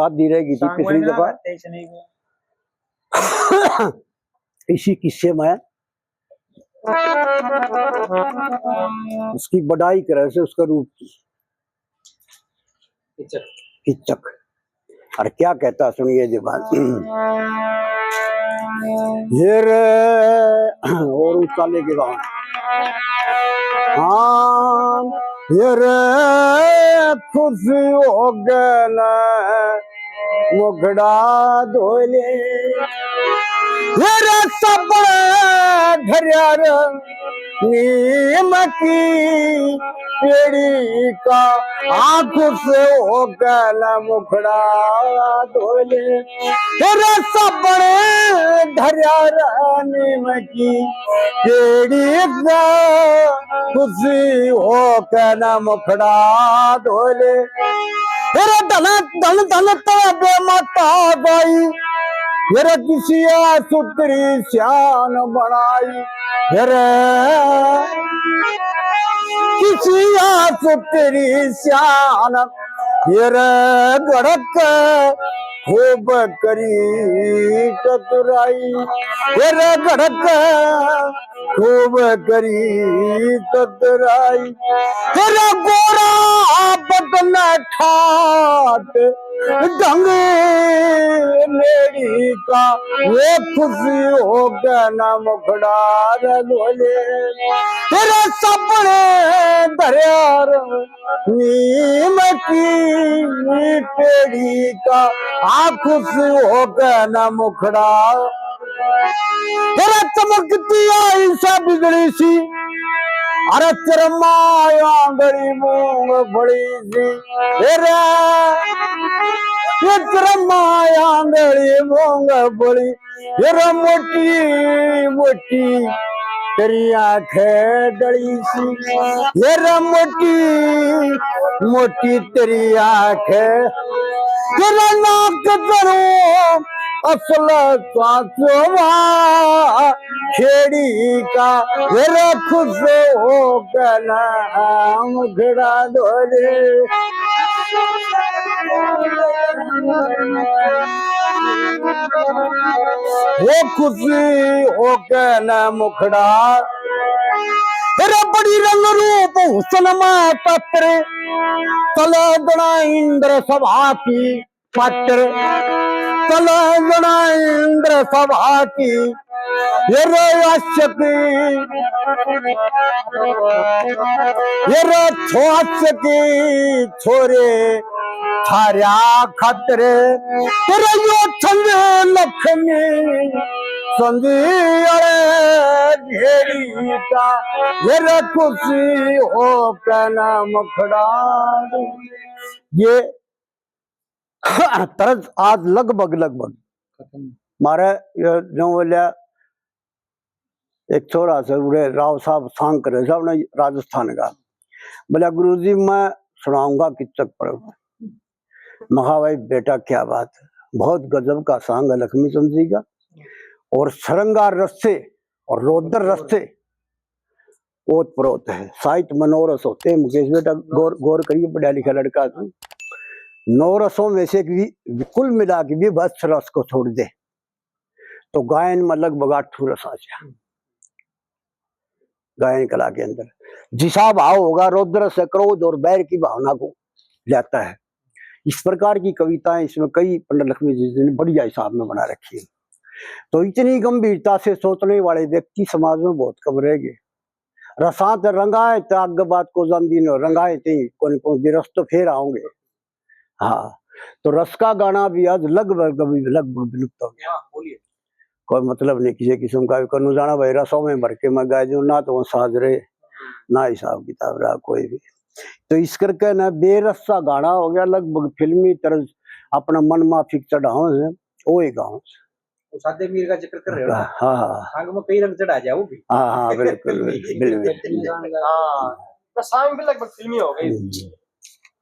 शुरुआत दी रहेगी थी पिछली दफा। इसी किस्से में उसकी बढ़ाई करे से उसका रूप किचक। और क्या कहता सुनिए जबान। ये रे और उचाले के बाद हाँ ये रे खुशी हो गया मुखड़ा धोले ये रे सब घरियार नीम की पेड़ी का आंख से हो गया मुखड़ा धोले तेरे सब घरियार नीम की पेड़ी का खुशी हो गया मुखड़ा धोले तेरे धन धन धन तबे माता गई मेरे किसी सुतरी श्यान बनाई मेरे किसी सुतरी श्यान मेरे गड़क खूब करी चतुराई मेरे गड़क खूब करी चतुराई तेरा गोरा बदन ठाट ढंग लेडी का वो खुशी हो गया ना मुखड़ा धोले तेरे सपने दरियार नीम की पेड़ी का आ खुशी हो गया ना मुखड़ा तेरा चमकती आई सा बिगड़ी सी अरे चरमाया गड़ी मूंग बड़ी सी ये चरमाया गड़ी मूंग बड़ी ये मोटी मोटी तेरी आंखें डली सी ये मोटी मोटी तेरी आंखें तेरा नाक करूं असल साचोवा खेड़ी का मेरा खुश हो गया मुखड़ा धोले वो खुशी हो गया मुखड़ा तेरा बड़ी रंग रूप हुसन में पत्र तले गणा इंद्र सभा की पत्र तले गणा इंद्र सभा की ये की छोरे थारा खतरे तेरे यो छंद लक्ष्मी संधी घेरी का मेरा खुशी हो कहना मुखड़ा ये तरज आज लगभग मारे जो बोलिया एक छोरा से उड़े राव साहब सांग करे साहब ने राजस्थान का बोला गुरुजी मैं सुनाऊंगा किच्चक पर महा भाई बेटा क्या बात है बहुत गजब का सांग है लक्ष्मी चंद जी का और सरंगार रस्ते और रोदर रस्ते ओत प्रोत है साहित्य मनोरस होते हैं मुकेश बेटा गौर करिए पढ़ा लिखा लड़का तू 9 रसों में से कुल मिला के भी बस रस को छोड़ दे तो गायन में लगभग 8 रस आ जाए गायन कला के अंदर जिसा भाव होगा रौद्र से क्रोध और बैर की भावना को लाता है इस प्रकार की कविताएं इसमें कई पंडित लक्ष्मी जी ने बढ़िया हिसाब में बना रखी है। तो इतनी गंभीरता से सोचने वाले व्यक्ति समाज में बहुत कम रह गए। रसात रंगाए त्याग बात को जमदीन रंगाए थे कौन रस तो फिर आओगे। हाँ तो रस का गाना भी आज लगभग विलुप्त हो गया। कोई मतलब नहीं किसी किस्म का कनु जाना भाई रसों में भर के मैं गाय जो ना तो वो साज रहे ना हिसाब किताब रहा कोई भी। तो इस करके ना बेरसा गाना हो गया लगभग फिल्मी तरह अपना मन माफिक चढ़ाओ से वो ही गाँव तो सादे मीर का जिक्र कर रहे हो। हाँ सांग में कई रंग चढ़ा जाओ भी। हाँ बिल्कुल हाँ तो सांग भी लगभग फिल्मी हो गई।